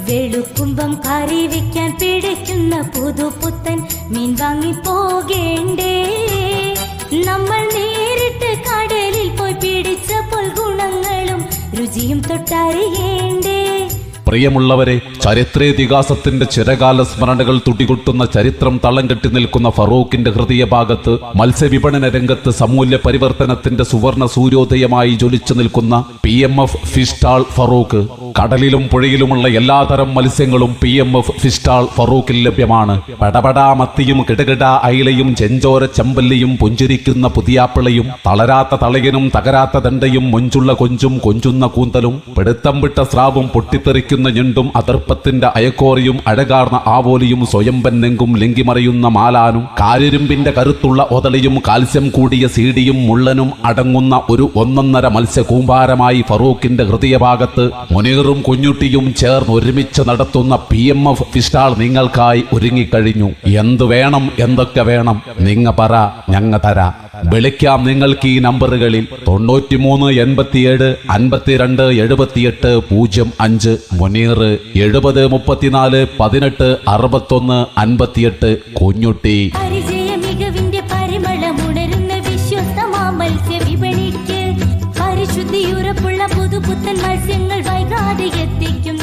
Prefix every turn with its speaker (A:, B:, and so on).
A: വെളുക്കുമ്പം കറി വെക്കാൻ പിടിക്കുന്ന പുതുപുത്തൻ മീൻ വാങ്ങി പോകേണ്ടേ. നമ്മൾ നേരിട്ട് കടലിൽ പോയി പിടിച്ചപ്പോൾ ഗുണങ്ങളും രുചിയും തൊട്ടറിയേണ്ടേ.
B: പ്രിയമുള്ളവരെ, ചരിത്രേതിഹാസത്തിന്റെ ചിരകാല സ്മരണകൾ തുടികൊട്ടുന്ന ചരിത്രം തളം കെട്ടി നിൽക്കുന്ന ഫറൂഖിന്റെ ഹൃദയഭാഗത്ത് മത്സ്യവിപണന രംഗത്ത് സമൂല്യ പരിവർത്തനത്തിന്റെ സുവർണ സൂര്യോദയമായി ജ്വലിച്ചു നിൽക്കുന്ന PMF ഫിഷ് സ്റ്റാൾ ഫറൂഖ്. കടലിലും പുഴയിലുമുള്ള എല്ലാതരം മത്സ്യങ്ങളും PMF ഫിഷ് സ്റ്റാൾ ഫറൂഖിൽ ലഭ്യമാണ്. പടപടാ മത്തിയും കിടകിട അയിലയും ചെഞ്ചോര ചെമ്പല്ലിയും പുഞ്ചിരിക്കുന്ന പുതിയാപ്പിളയും തളരാത്ത തളയനും തകരാത്ത ദണ്ടയും മൊഞ്ചുള്ള കൊഞ്ചും കൊഞ്ചുന്ന കൂന്തലും പിടുത്തം വിട്ട സ്രാവും പൊട്ടിത്തെറിക്കുന്ന ഞണ്ടും അതർപ്പത്തിന്റെ അയക്കോറിയും അഴകാർന്ന ആവോലിയും സ്വയംബൻ നെങ്കും ലിങ്കിമറിയുന്ന മാലാനും കാരിരുമ്പിന്റെ കരുത്തുള്ള ഒതളിയും കാൽസ്യം കൂടിയ സീഡിയും മുള്ളനും അടങ്ങുന്ന ഒരു ഒന്നൊന്നര മത്സ്യ കൂമ്പാരമായി ഫറൂഖിന്റെ ഹൃദയഭാഗത്ത് മുനീറും കുഞ്ഞുട്ടിയും ചേർന്ന് ഒരുമിച്ച് നടത്തുന്ന PMF ഫിഷ് സ്റ്റാൾ നിങ്ങൾക്കായി ഒരുങ്ങിക്കഴിഞ്ഞു. എന്തു വേണം, എന്തൊക്കെ വേണം, നിങ്ങ പറ, ഞങ്ങ തരാ. വിളിക്കാം നിങ്ങൾക്ക് ഈ നമ്പറുകളിൽ 93 87 52 78 05, മുനീർ 70 34 18 61 58, കുഞ്ഞുട്ടി.
A: മികവിന്റെ പരിമളമുണരുന്ന വിശ്വസ്തമാ മത്സ്യ വിപണിക്ക് പരിശുദ്ധിയുറപ്പുള്ള പുതുപുത്തൻ മത്സ്യങ്ങൾ വൈകാതെ എത്തിക്കും.